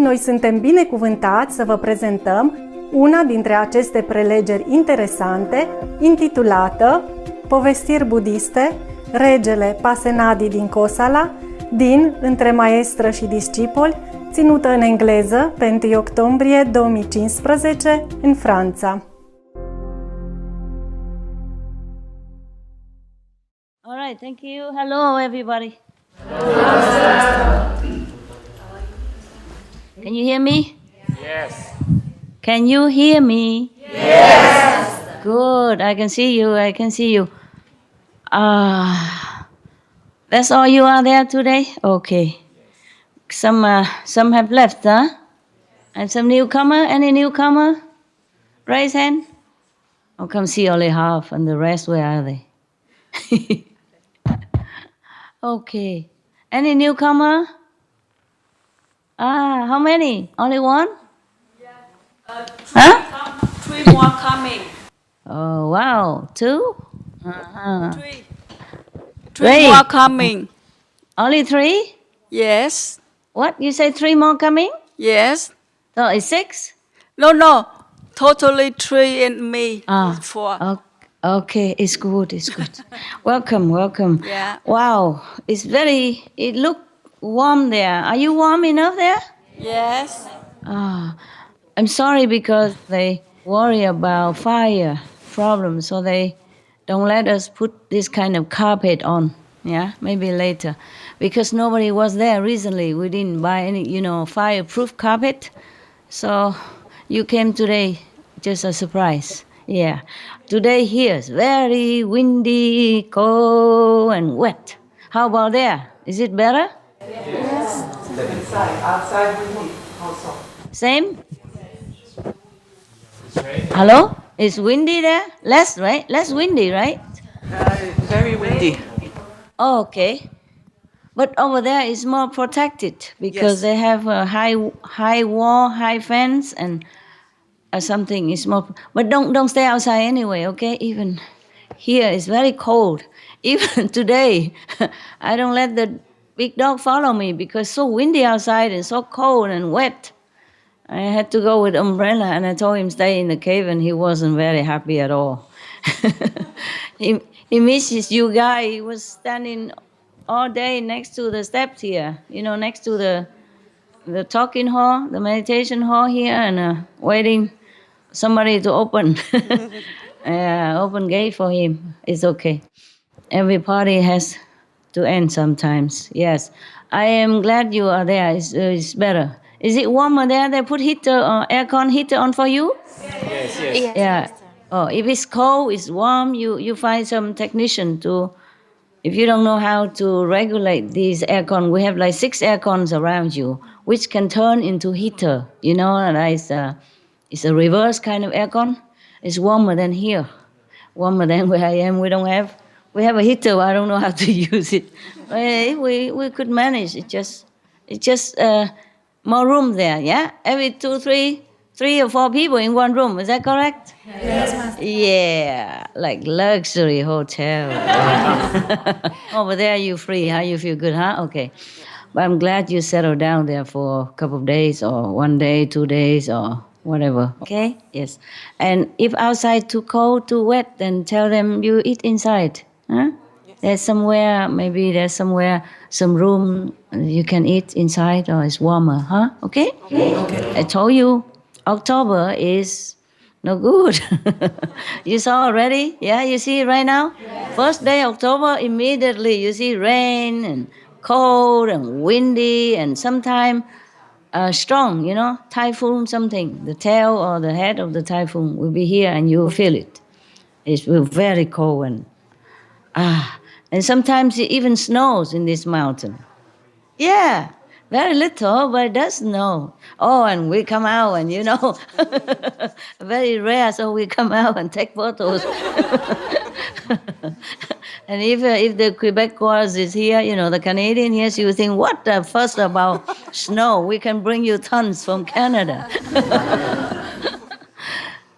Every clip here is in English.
Noi suntem binecuvântați să vă prezentăm una dintre aceste prelegeri interesante, intitulată Povestiri budiste, Regele Pasenadi din Kosala, din Între maestră și discipoli, ținută în engleză pe 1 octombrie 2015 în Franța. All right, thank you. Hello, everybody. Can you hear me? Yes. Can you hear me? Yes. Good. I can see you. I can see you. That's all you are there today? Okay. Some have left, huh? And some newcomer? Any newcomer? Raise hand. Oh, come see only half, and the rest, where are they? Okay. Any newcomer? How many? Only one? Huh? Three more coming. Oh, wow. Two? Three more coming. Only three? Yes. What? You say three more coming? Yes. So it's six? No. Totally three and me. Four. Okay, it's good, it's good. Welcome. Yeah. Wow, it look warm there. Are you warm enough there? Yes. I'm sorry because they worry about fire problems, so they don't let us put this kind of carpet on. Yeah, maybe later. Because nobody was there recently. We didn't buy any, fireproof carpet. So you came today, just a surprise. Yeah. Today here is very windy, cold, and wet. How about there? Is it better? Yes. Inside, outside windy also. Same? Hello? Is windy there? Less, right? Less windy, right? Very windy. Oh, okay. But over there is more protected because they have a high wall, high fence, and something is more. But don't stay outside anyway, okay? Even here it's very cold. Even today, I don't let the big dog follow me because it's so windy outside and so cold and wet. I had to go with umbrella, and I told him stay in the cave, and he wasn't very happy at all. He misses you guy. He was standing all day next to the steps here, next to the talking hall, the meditation hall here, and waiting somebody to open. Open gate for him. It's okay. Every party has to end sometimes. Yes. I am glad you are there. It's better. Is it warmer there? They put aircon heater on for you? Yes. Yeah. Oh, if it's cold, it's warm, you find some technician to, if you don't know how to regulate these aircon, we have like 6 aircons around you, which can turn into heater. It's a reverse kind of aircon. It's warmer than here, warmer than where I am. We have a heater, but I don't know how to use it. We could manage. It's just more room there, yeah? Every 3 or 4 people in one room. Is that correct? Yes, Master. Yeah, like luxury hotel. Over there you free, huh? You feel good, huh? Okay. But I'm glad you settled down there for a couple of days or 1 day, 2 days or whatever. Okay? Yes. And if outside too cold, too wet, then tell them you eat inside. Huh? Yes. There's somewhere, some room you can eat inside or it's warmer, huh? Okay? Okay. I told you, October is no good. You saw already? Yeah, you see it right now? Yes. First day October, immediately you see rain and cold and windy and sometimes strong, typhoon something. The tail or the head of the typhoon will be here and you will feel it. It's very cold and sometimes it even snows in this mountain. Yeah. Very little, but it does snow. Oh, and we come out and, very rare, so we come out and take photos. And if the Quebecois is here, the Canadian here, you think, what the fuss about snow? We can bring you tons from Canada.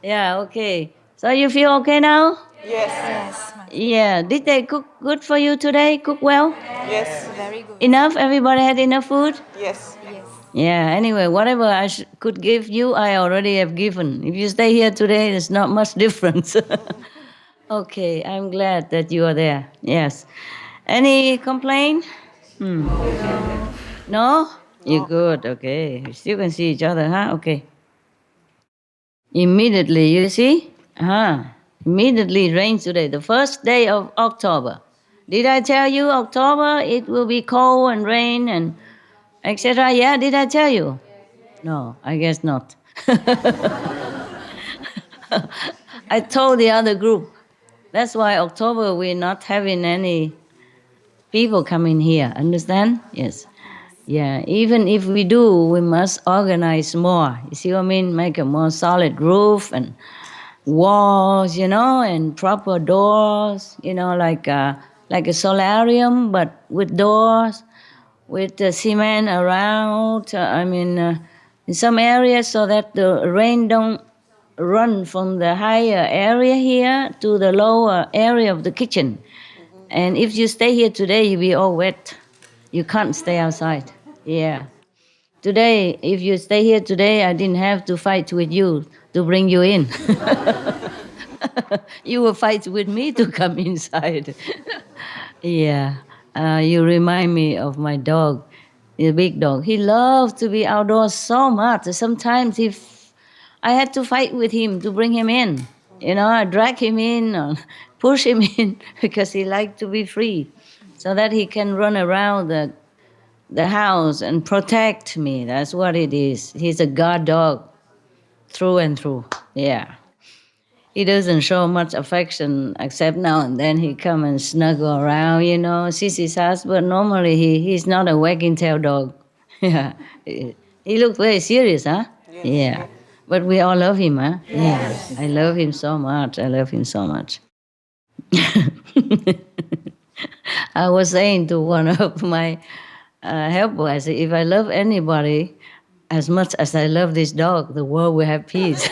Yeah, okay. So you feel okay now? Yes. Yeah. Did they cook good for you today? Cook well? Yes. Very good. Enough? Everybody had enough food? Yes. Yeah, anyway, whatever I could give you, I already have given. If you stay here today, there's not much difference. Okay, I'm glad that you are there. Yes. Any complaint? No? You're good, okay. We still can see each other, huh? Okay. Immediately, you see? Immediately it rains today, the first day of October. Did I tell you October it will be cold and rain and etc.? Yeah, did I tell you? No, I guess not. I told the other group. That's why October we're not having any people coming here. Understand? Yes. Yeah. Even if we do, we must organize more. You see what I mean? Make a more solid roof and walls, and proper doors. Like a solarium, but with doors, with cement around. In some areas, so that the rain don't run from the higher area here to the lower area of the kitchen. And if you stay here today, you'll be all wet. You can't stay outside. Yeah. Today, if you stay here today, I didn't have to fight with you to bring you in. You will fight with me to come inside. Yeah. You remind me of my dog, the big dog. He loves to be outdoors so much. Sometimes if I had to fight with him to bring him in. I drag him in or push him in because he likes to be free so that he can run around the house and protect me. That's what it is. He's a guard dog through and through. Yeah. He doesn't show much affection except now and then he come and snuggle around, Sissy's house, but normally he's not a wagging tail dog. Yeah. He looks very serious, huh? Yes. Yeah. But we all love him, huh? Yes. Yeah. I love him so much. I love him so much. I was saying to one of my helpers, I said, if I love anybody as much as I love this dog, the world will have peace.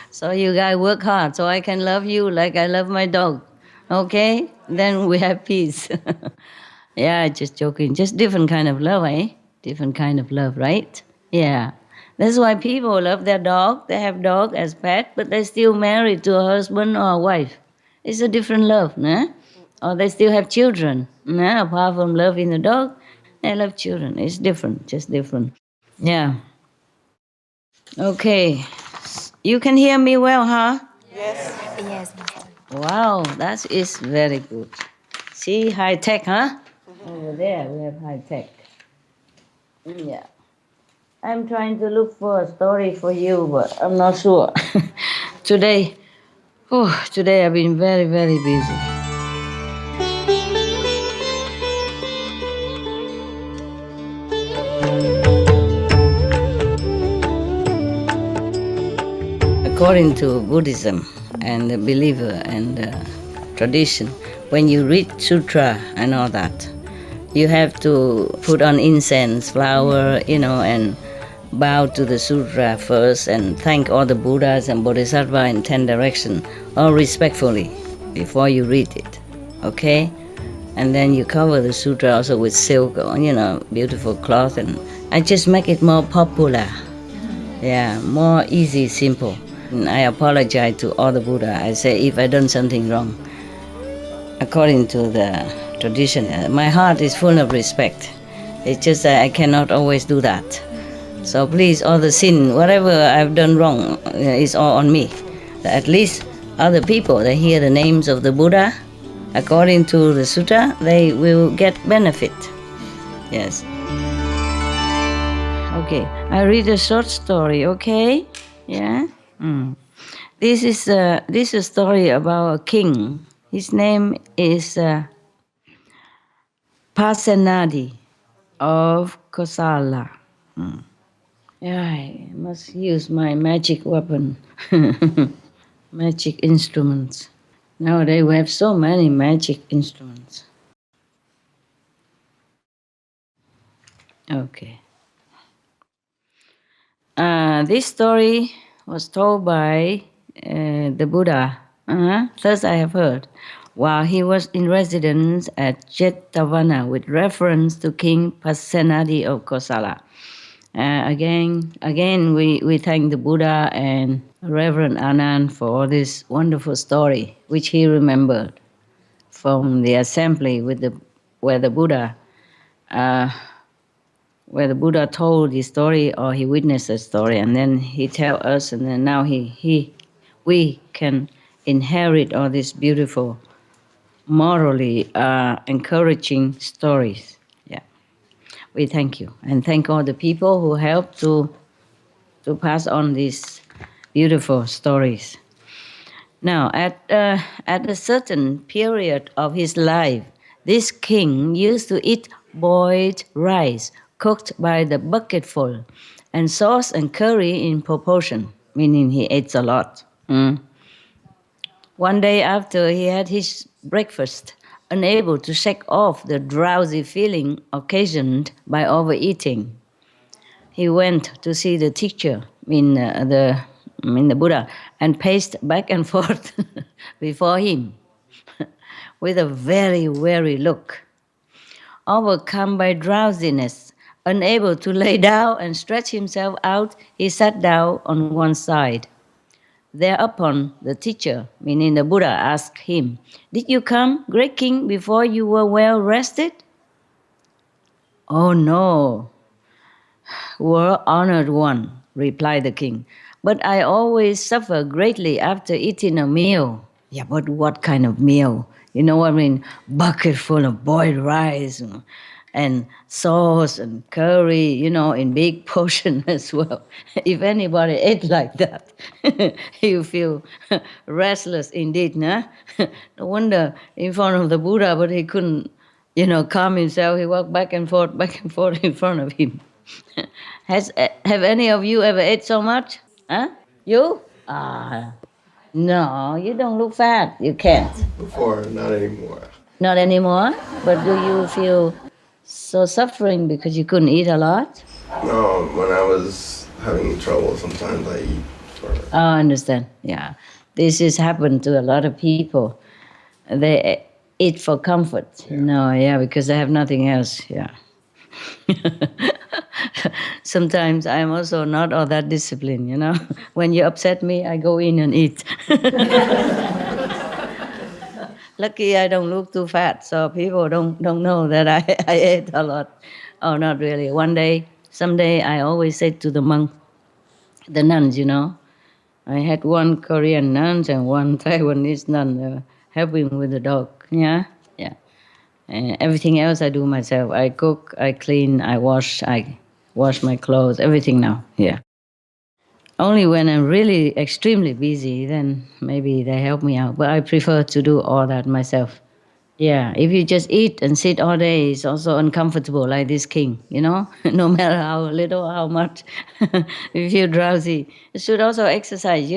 So you guys work hard so I can love you like I love my dog. Okay? Then we have peace. Yeah, just joking. Just different kind of love, eh? Different kind of love, right? Yeah. That's why people love their dog. They have dog as pet, but they're still married to a husband or a wife. It's a different love, nah? Or they still have children. Nah? Apart from loving the dog, they love children. It's different, just different. Yeah. Okay. You can hear me well, huh? Yes. Yes. Wow, that is very good. See, high tech, huh? Over there we have high tech. Yeah. I'm trying to look for a story for you, but I'm not sure. Today I've been very, very busy. According to Buddhism and the believer and tradition, when you read sutra and all that, you have to put on incense, flower, and bow to the sutra first and thank all the Buddhas and Bodhisattva in 10 directions, all respectfully, before you read it, okay? And then you cover the sutra also with silk, beautiful cloth, and I just make it more popular. Yeah, more easy, simple. And I apologize to all the Buddha. I say if I done something wrong, according to the tradition, my heart is full of respect. It's just that I cannot always do that. So please, all the sin, whatever I've done wrong, is all on me. At least other people, they hear the names of the Buddha, according to the sutta, they will get benefit. Yes. Okay, I read a short story, okay? Yeah? This is a story about a king. His name is Pasenadi of Kosala. Yeah, I must use my magic weapon, magic instruments. Nowadays we have so many magic instruments. Okay. This story was told by the Buddha. Thus I have heard. while he was in residence at Jetavana with reference to King Pasenadi of Kosala. Again, we thank the Buddha and Reverend Anand for all this wonderful story, which he remembered from the assembly where the Buddha told the story, or he witnessed the story, and then he tell us, and then now we can inherit all these beautiful, morally encouraging stories. Yeah, we thank you, and thank all the people who helped to pass on these beautiful stories. Now, at a certain period of his life, this king used to eat boiled rice cooked by the bucketful, and sauce and curry in proportion, meaning he ate a lot. One day after he had his breakfast, unable to shake off the drowsy feeling occasioned by overeating, he went to see the teacher, the Buddha, and paced back and forth before him with a very weary look. Overcome by drowsiness, unable to lay down and stretch himself out, he sat down on one side. Thereupon, the teacher, meaning the Buddha, asked him, "Did you come, great king, before you were well rested?" "Oh no, well honored one," replied the king, "but I always suffer greatly after eating a meal." "Yeah, but what kind of meal? You know what I mean? Bucket full of boiled rice and sauce and curry, in big portion as well. If anybody ate like that, you feel restless indeed, nah? No wonder in front of the Buddha, but he couldn't, calm himself. He walked back and forth in front of him. Have any of you ever ate so much? Huh? You? No, you don't look fat. You can't. Before, not anymore. Not anymore? But do you feel so suffering because you couldn't eat a lot? No, when I was having trouble, sometimes I eat. I understand. Yeah. This has happened to a lot of people. They eat for comfort. Yeah. Because they have nothing else. Yeah. Sometimes I'm also not all that disciplined, When you upset me, I go in and eat. Lucky I don't look too fat, so people don't know that I ate a lot. Oh, not really. Someday, I always say to the nuns, I had one Korean nun and one Taiwanese nun helping with the dog. Yeah. And everything else I do myself. I cook, I clean, I wash my clothes, everything now. Yeah. Only when I'm really extremely busy, then maybe they help me out. But I prefer to do all that myself. Yeah, if you just eat and sit all day, it's also uncomfortable like this king, No matter how little, how much, if you feel drowsy. You should also exercise,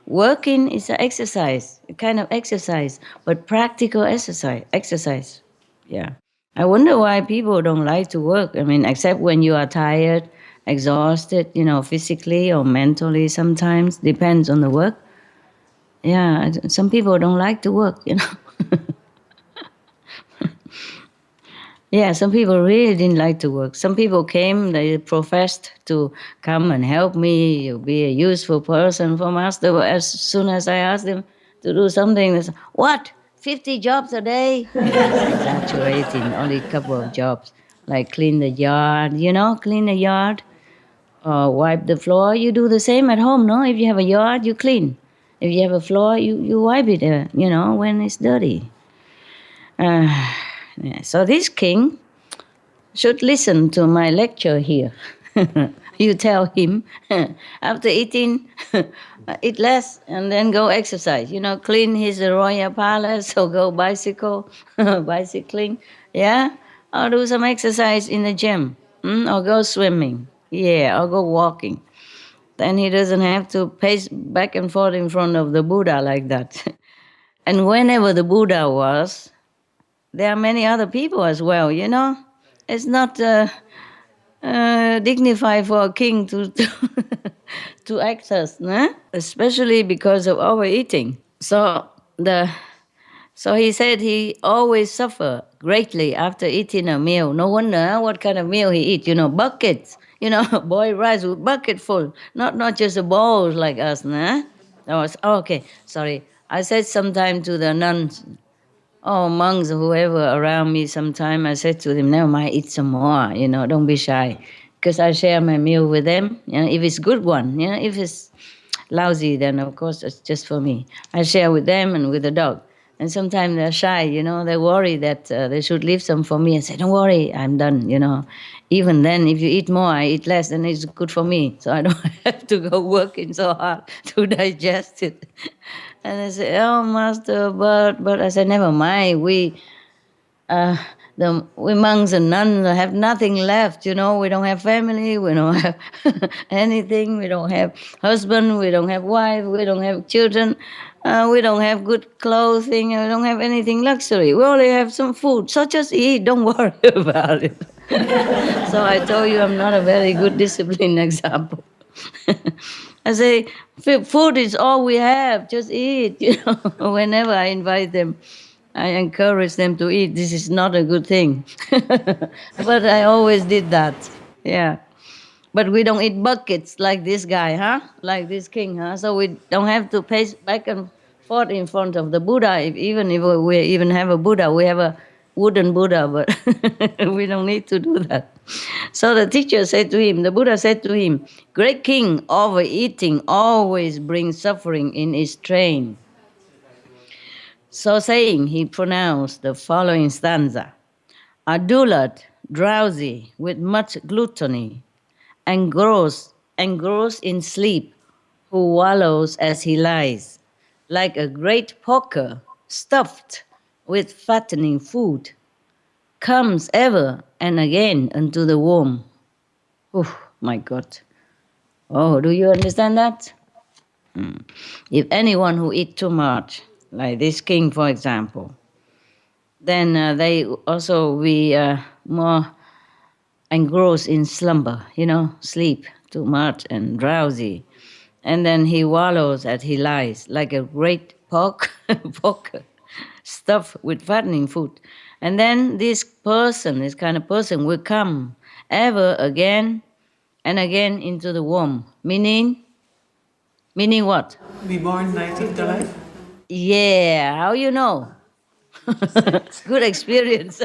Working is an exercise, a kind of exercise, but practical exercise. Yeah. I wonder why people don't like to work. Except when you are tired, exhausted, physically or mentally sometimes. Depends on the work. Yeah, some people don't like to work, Yeah, some people really didn't like to work. Some people came, they professed to come and help me, you'll be a useful person for Master. But as soon as I asked them to do something, they said, "What? 50 jobs a day?" Exaggerating, only a couple of jobs. Like clean the yard, clean the yard. Or wipe the floor. You do the same at home, no? If you have a yard, you clean. If you have a floor, you wipe it, when it's dirty. So this king should listen to my lecture here. You tell him, after eating, eat less and then go exercise. Clean his royal palace or go bicycling. Yeah? Or do some exercise in the gym. Or go swimming. Yeah, or go walking. Then he doesn't have to pace back and forth in front of the Buddha like that. And whenever the Buddha was, there are many other people as well, It's not dignified for a king to access, especially because of overeating. So So he said he always suffer greatly after eating a meal. No wonder what kind of meal he eat. Buckets. Boiled rice with bucket full. Not just a bowl like us, nah? Okay, sorry. I said sometime to the nuns, monks, whoever around me sometime, I said to them, never mind, eat some more, don't be shy. Because I share my meal with them, if it's good one, if it's lousy, then of course it's just for me. I share with them and with the dog. And sometimes they're shy, they worry that they should leave some for me. I say, don't worry, I'm done, Even then, if you eat more, I eat less, then it's good for me. So I don't have to go working so hard to digest it. And I say, oh, Master, but I said, never mind. We monks and nuns have nothing left, We don't have family, we don't have anything, we don't have husband, we don't have wife, we don't have children, we don't have good clothing, we don't have anything luxury. We only have some food, so just eat, don't worry about it. So I told you I'm not a very good discipline example. I say, food is all we have, just eat, Whenever I invite them, I encourage them to eat. This is not a good thing. But I always did that. Yeah. But we don't eat buckets like this guy, Like this king, So we don't have to pace back and forth in front of the Buddha. Even if we even have a Buddha, we have a wooden Buddha, but we don't need to do that. So the teacher said to him, the Buddha said to him, great king, overeating always brings suffering in its train. So saying, he pronounced the following stanza. A dullard, drowsy, with much gluttony, engrossed in sleep, who wallows as he lies, like a great porker stuffed with fattening food, comes ever and again unto the womb. Oh, my God. Oh, do you understand that? If anyone who eats too much, like this king, for example, then they also be more engrossed in slumber, sleep too much and drowsy. And then he wallows as he lies, like a great porker stuffed with fattening food. And then this kind of person will come ever again and again into the womb. Meaning what? Be born life after life. Yeah, how you know? Good experience.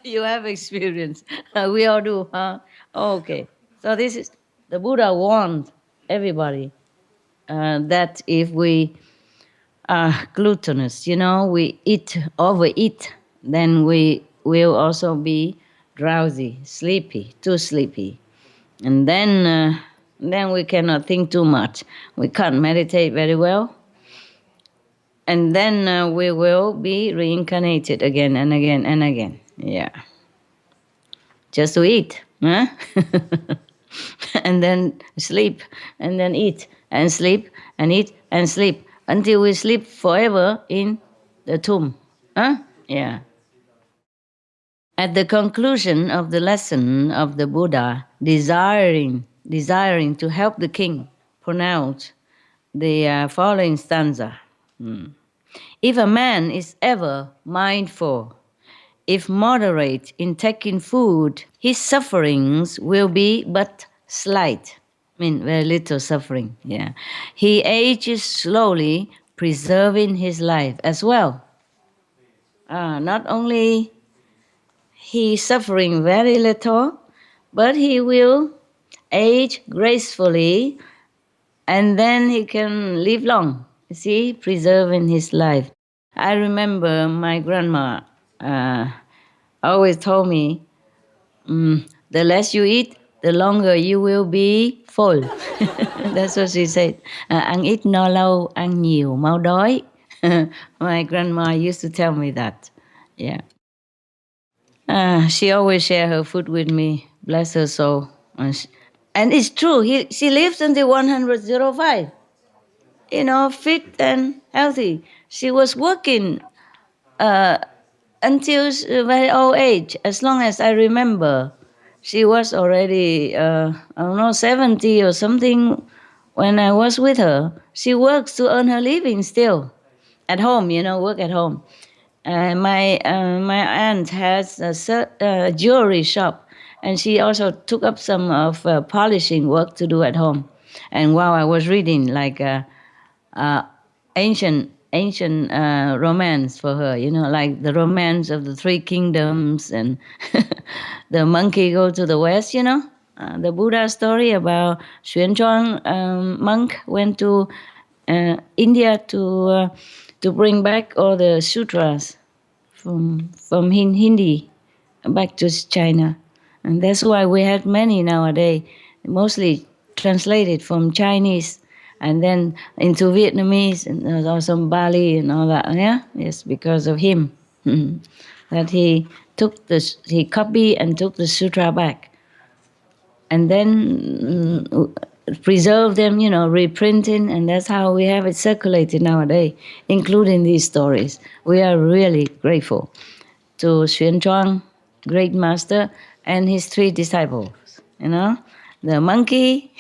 You have experience. We all do, huh? Okay. So this is, the Buddha warned everybody that if we are gluttonous, we overeat, then we will also be drowsy, sleepy, too sleepy. And then we cannot think too much. We can't meditate very well. And then we will be reincarnated again and again and again. Yeah. Just to eat. Huh? And then sleep. And then eat. And sleep. And eat. And sleep. Until we sleep forever in the tomb. Huh? Yeah. At the conclusion of the lesson of the Buddha, desiring to help the king pronounce the following stanza. If a man is ever mindful, if moderate in taking food, his sufferings will be but slight. Very little suffering. Yeah. He ages slowly, preserving his life as well. Not only he suffering very little, but he will age gracefully, and then he can live long. See, preserving his life. I remember my grandma always told me, the less you eat, the longer you will be full. That's what she said. Ăn ít no lâu, ăn nhiều mau đói. My grandma used to tell me that. Yeah. She always shared her food with me. Bless her soul. And it's true. She lives until 105. Fit and healthy. She was working until very old age. As long as I remember, she was already, 70 or something when I was with her. She works to earn her living still. at home, work at home. My aunt has a jewelry shop, and she also took up some of polishing work to do at home. And while I was reading like ancient romance for her, like the romance of the three kingdoms and the monkey go to the west, the Buddha story about Xuanzang monk went to India to bring back all the sutras from Hindi back to China. And that's why we have many nowadays, mostly translated from Chinese and then into Vietnamese and also Bali and all that. Yeah, yes, because of him. That he copied and took the sutra back, and then preserve them, reprinting, and that's how we have it circulated nowadays, including these stories. We are really grateful to Xuanzang, great master, and his three disciples. The monkey,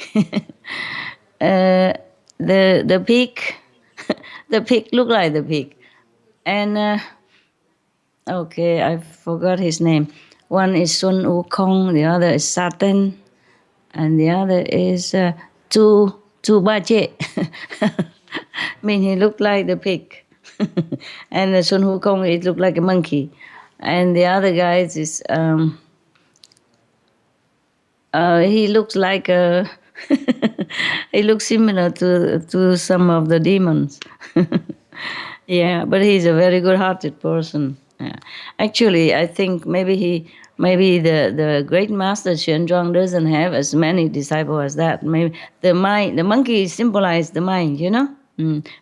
the pig, the pig looked like the pig, and okay, I forgot his name. One is Sun Wukong, the other is Satan, and the other is Tu Bache. He looked like the pig. And the Sun Wukong, it looked like a monkey. And the other guys is, he looks like a, he looks similar to some of the demons. Yeah, but he's a very good-hearted person. Yeah. Actually, I think maybe the great master Xuanzang doesn't have as many disciples as that. Maybe the monkey symbolizes the mind,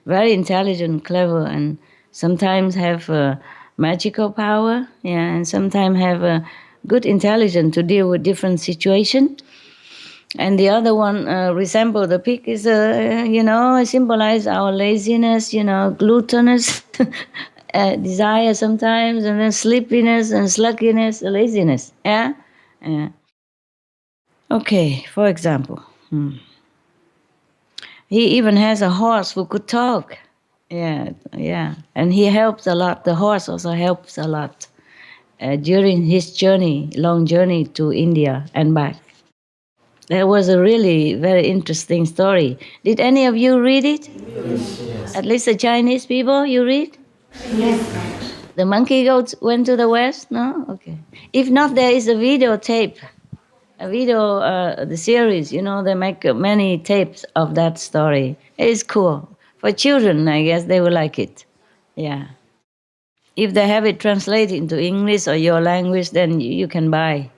very intelligent, clever, and sometimes have magical power. Yeah, and sometimes have a good intelligence to deal with different situations. And the other one resemble the pig is, symbolize our laziness, gluttonous desire sometimes, and then sleepiness and sluggishness, laziness. Yeah? Okay, for example, he even has a horse who could talk. Yeah. And he helps a lot. The horse also helps a lot during his long journey to India and back. That was a really very interesting story. Did any of you read it? Yes. At least the Chinese people, you read? Yes. The monkey goat went to the west? No? Okay. If not, there is a videotape. The series, they make many tapes of that story. It's cool. For children, I guess they will like it. Yeah. If they have it translated into English or your language, then you can buy,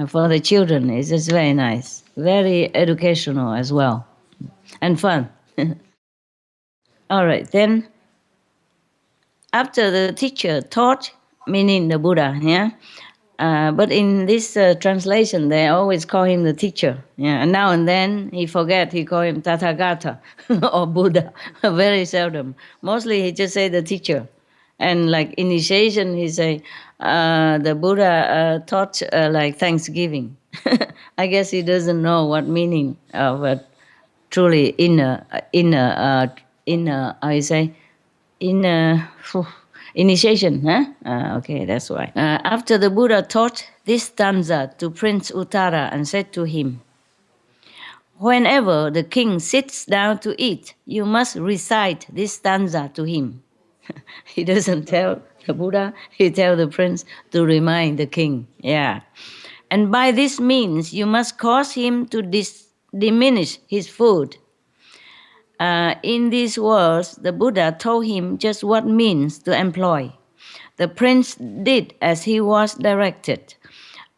for the children. It's just very nice. Very educational as well. And fun. All right, then after the teacher taught, meaning the Buddha, yeah? But in this translation, they always call him the teacher. Yeah, and now and then he call him Tathagata or Buddha. Very seldom. Mostly he just say the teacher. And like initiation, he say the Buddha taught like Thanksgiving. I guess he doesn't know what meaning of truly inner. How you say? Initiation, huh? Okay, that's why. After the Buddha taught this stanza to Prince Uttara and said to him, whenever the king sits down to eat, you must recite this stanza to him. He doesn't tell the Buddha, he tells the prince to remind the king. Yeah. And by this means, you must cause him to diminish his food. In these words, the Buddha told him just what means to employ. The prince did as he was directed.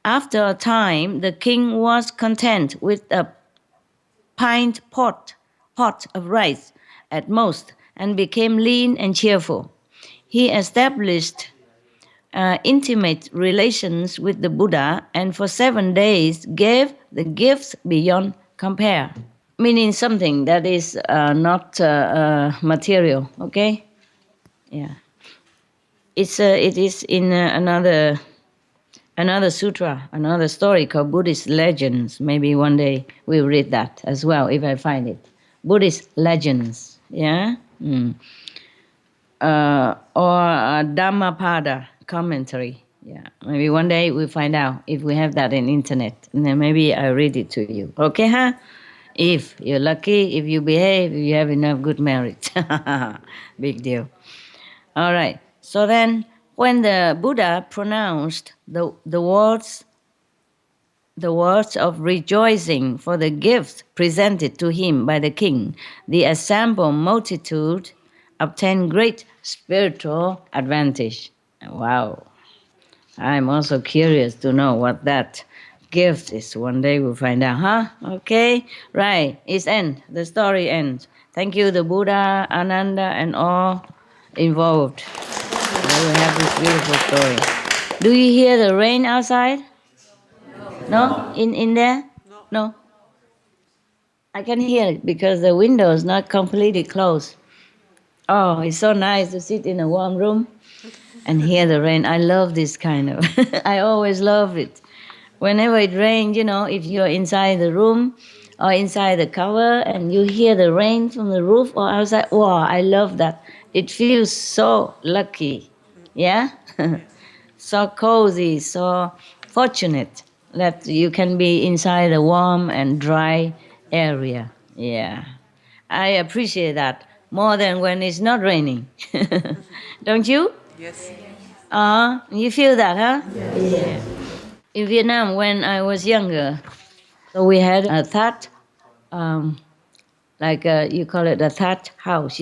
After a time, the king was content with a pint pot of rice at most, and became lean and cheerful. He established intimate relations with the Buddha, and for 7 days gave the gifts beyond compare. Meaning something that is not material, okay? Yeah. It is in another sutra, another story called Buddhist Legends. Maybe one day we'll read that as well if I find it. Buddhist Legends, yeah? or a Dhammapada commentary. Yeah, maybe one day we'll find out if we have that in internet, and then maybe I'll read it to you. Okay, huh? If you're lucky, if you behave, if you have enough good merit. Big deal. All right. So then, when the Buddha pronounced the words of rejoicing for the gift presented to him by the king, the assembled multitude obtained great spiritual advantage. Wow. I'm also curious to know what that gift is. One day we'll find out, huh? Okay, right. It's end. The story ends. Thank you, the Buddha, Ananda, and all involved. There we have this beautiful story. Do you hear the rain outside? No? In there? No. I can hear it because the window is not completely closed. Oh, it's so nice to sit in a warm room and hear the rain. I love this kind of. I always love it. Whenever it rains, if you're inside the room or inside the cover and you hear the rain from the roof or outside, wow, I love that. It feels so lucky. Yeah? So cozy, so fortunate that you can be inside a warm and dry area. Yeah. I appreciate that more than when it's not raining. Don't you? Yes. You feel that, huh? Yes. Yeah. In Vietnam, when I was younger, so we had a thatch, you call it a thatch house,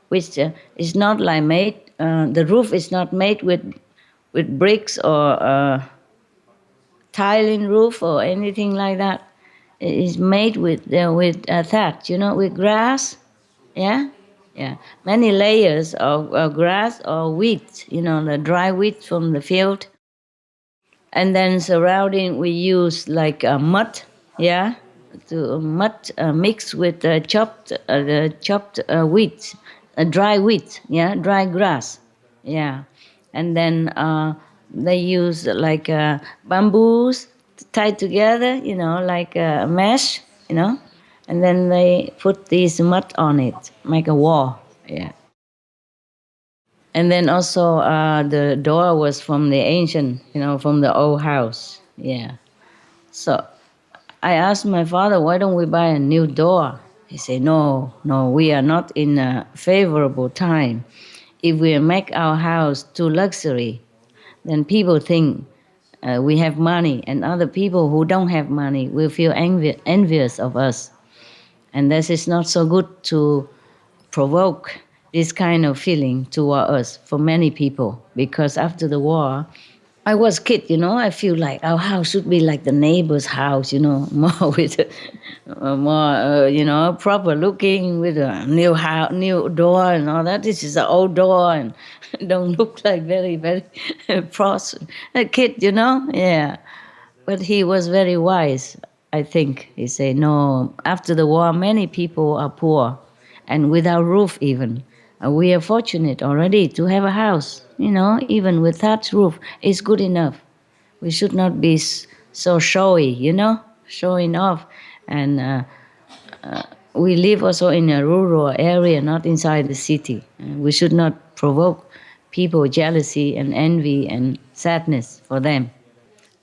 which is not like made, the roof is not made with bricks or tiling roof or anything like that. It is made with thatch, with grass, yeah? Yeah, many layers of grass or wheat, the dry wheat from the field. And then surrounding, we use like mud, yeah, mud mixed with chopped wheat, dry wheat, yeah, dry grass, yeah. And then they use like bamboos tied together, like a mesh, and then they put this mud on it, make a wall, yeah. And then also the door was from the ancient, from the old house. Yeah. So I asked my father, why don't we buy a new door? He said, no, we are not in a favorable time. If we make our house too luxury, then people think we have money, and other people who don't have money will feel envious of us. And this is not so good to provoke this kind of feeling toward us for many people, because after the war, I was a kid, I feel like our house should be like the neighbor's house, more with more, proper looking, with a new door and all that. This is an old door and don't look like very, very a kid, yeah. But he was very wise, I think. He said, no, after the war, many people are poor and without roof even. We are fortunate already to have a house, even with thatch roof is good enough. We should not be so showy, showing off. And we live also in a rural area, not inside the city. We should not provoke people jealousy and envy and sadness for them.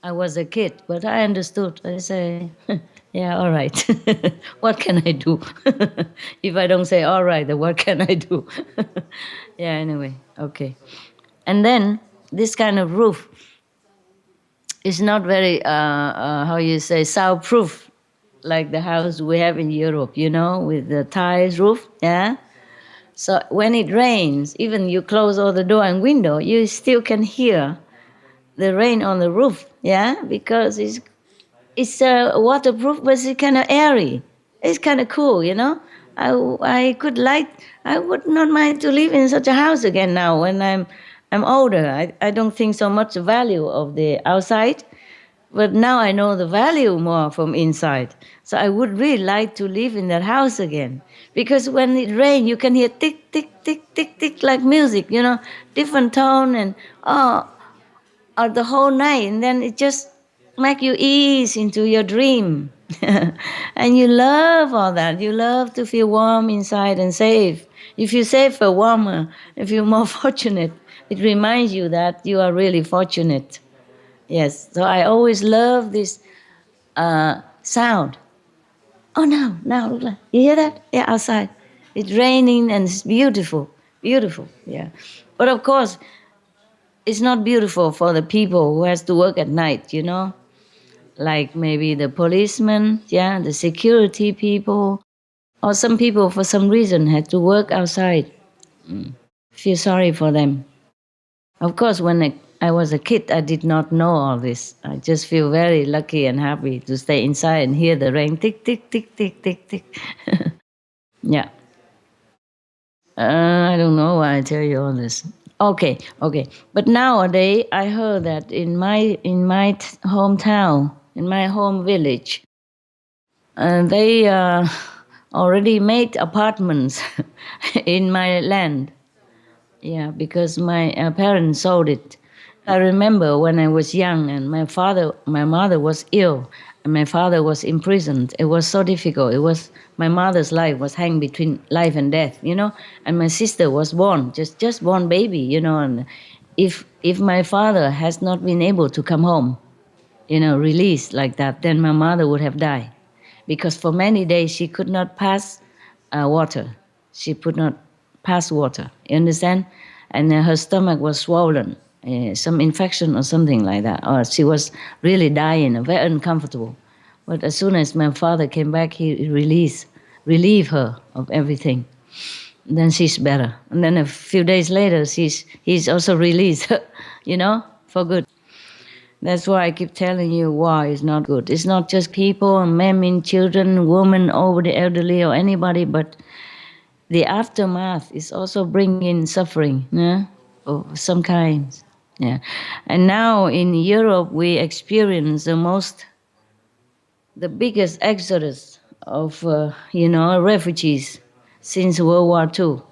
I was a kid, but I understood. I say, yeah, all right. What can I do? If I don't say all right, then what can I do? Yeah, anyway, okay. And then this kind of roof is not very, soundproof, like the house we have in Europe, with the tiles roof, yeah? So when it rains, even you close all the door and window, you still can hear the rain on the roof, yeah, because it's waterproof, but it's kind of airy. It's kind of cool, I would not mind to live in such a house again now when I'm older. I don't think so much the value of the outside, but now I know the value more from inside. So I would really like to live in that house again, because when it rains, you can hear tick, tick, tick, tick, tick, like music, different tone and the whole night, and then it just make you ease into your dream. And you love all that. You love to feel warm inside and safe. If you safer, warmer, if you're more fortunate, it reminds you that you are really fortunate. Yes, so I always love this sound. Oh, now, look like, you hear that? Yeah, outside. It's raining and it's beautiful, beautiful, yeah. But of course, it's not beautiful for the people who has to work at night, you know? Like maybe the policemen, yeah, the security people, or some people for some reason had to work outside. Feel sorry for them. Of course, when I was a kid, I did not know all this. I just feel very lucky and happy to stay inside and hear the rain tick, tick, tick, tick, tick, tick. Yeah. I don't know why I tell you all this. Okay. But nowadays, I heard that in my hometown, in my home village, they already made apartments in my land. Yeah, because my parents sold it. I remember when I was young and my mother was ill and my father was imprisoned. It was so difficult. My mother's life was hanging between life and death, you know, and my sister was born, just born baby, you know, and if my father has not been able to come home, you know, released like that, then my mother would have died. Because for many days she could not pass water. She could not pass water, you understand? And her stomach was swollen, some infection or something like that. Or she was really dying, very uncomfortable. But as soon as my father came back, he relieved her of everything. Then she's better. And then a few days later, he's also released, you know, for good. That's why I keep telling you war is not good. It's not just people, men, children, women, over the elderly or anybody, but the aftermath is also bringing suffering, yeah, of some kinds. Yeah. And now in Europe, we experience the biggest exodus of, refugees since World War II.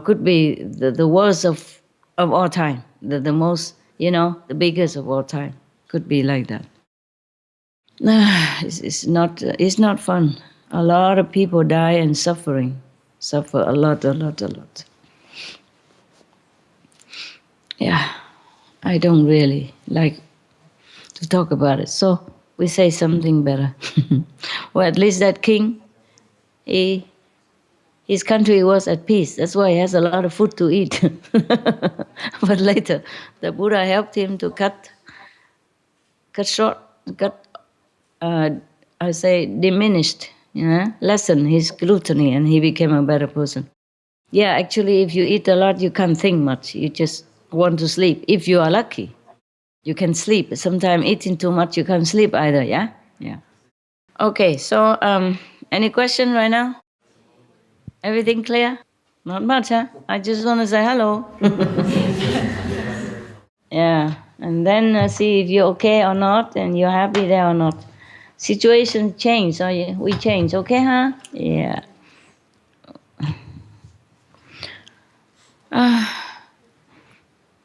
Could be the worst of all time, the most, the biggest of all time. Could be like that. It's not fun. A lot of people die and suffer a lot. Yeah, I don't really like to talk about it. So we say something better. Well, at least that king, his country was at peace. That's why he has a lot of food to eat. But later, the Buddha helped him to diminished, lessen his gluttony, and he became a better person. Yeah, actually, if you eat a lot, you can't think much. You just want to sleep. If you are lucky, you can sleep. Sometimes eating too much, you can't sleep either, yeah? Yeah. Okay, so any question right now? Everything clear? Not much, huh? I just want to say hello. Yeah, and then see if you're okay or not, and you're happy there or not. Situation change, so we change, okay, huh? Yeah.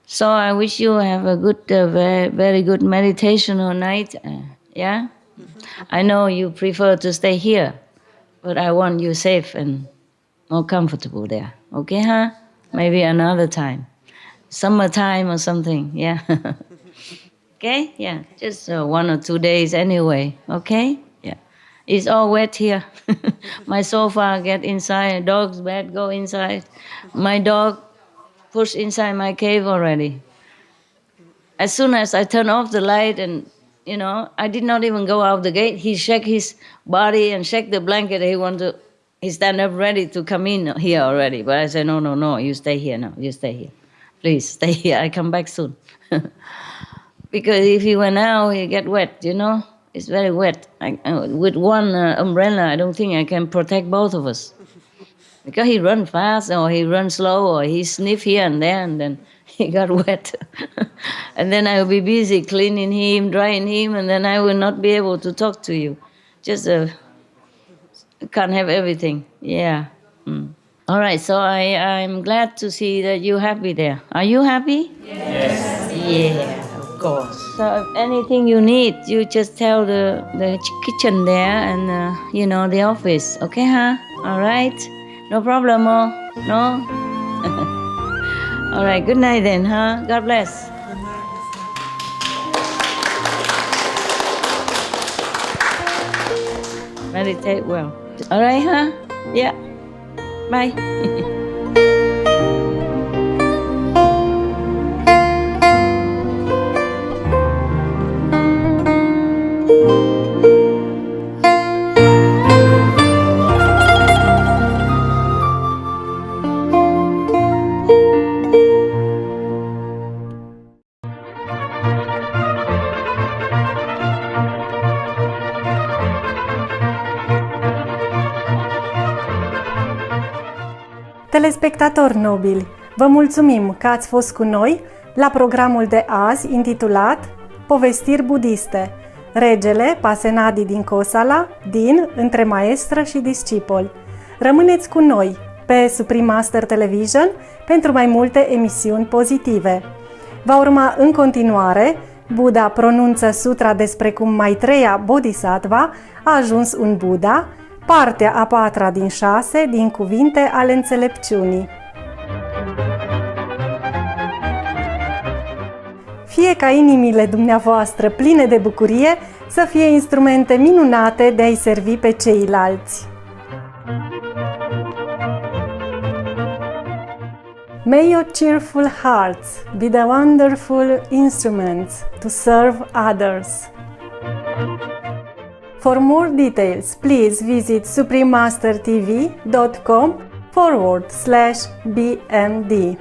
So I wish you have a good, very good meditation all night. Yeah? I know you prefer to stay here, but I want you safe and more comfortable there. Okay, huh? Maybe another time. Summertime or something, yeah. Okay? Yeah, just 1 or 2 days anyway, okay? Yeah. It's all wet here. My sofa get inside, dog's bed go inside. My dog pushed inside my cave already. As soon as I turn off the light and, I did not even go out the gate, he shake his body and shake the blanket. He stand up ready to come in here already. But I said, no, you stay here now, you stay here. Please stay here, I come back soon. Because if he went out, he get wet, It's very wet. With one umbrella, I don't think I can protect both of us. Because he run fast, or he run slow, or he sniff here and there, and then he got wet. And then I will be busy cleaning him, drying him, and then I will not be able to talk to you. Just can't have everything. Yeah. All right, so I'm glad to see that you're happy there. Are you happy? Yes. Yeah. course. So if anything you need, you just tell the kitchen there and the office. Okay, huh? All right. No problem, oh? No. All right. Good night then, huh? God bless. Meditate well. All right, huh? Yeah. Bye. Telespectatori nobili, vă mulțumim că ați fost cu noi la programul de azi intitulat Povestiri budiste, Regele Pasenadi din Kosala, din Între maestră și discipol. Rămâneți cu noi pe Supreme Master Television pentru mai multe emisiuni pozitive. Va urma în continuare Buddha pronunță sutra despre cum Maitreya Bodhisattva a ajuns un Buddha, partea a 4 din 6 din cuvinte ale înțelepciunii. Fie ca inimile dumneavoastră pline de bucurie să fie instrumente minunate de a-i servi pe ceilalți. May your cheerful hearts be the wonderful instruments to serve others. For more details, please visit suprememastertv.com/BMD.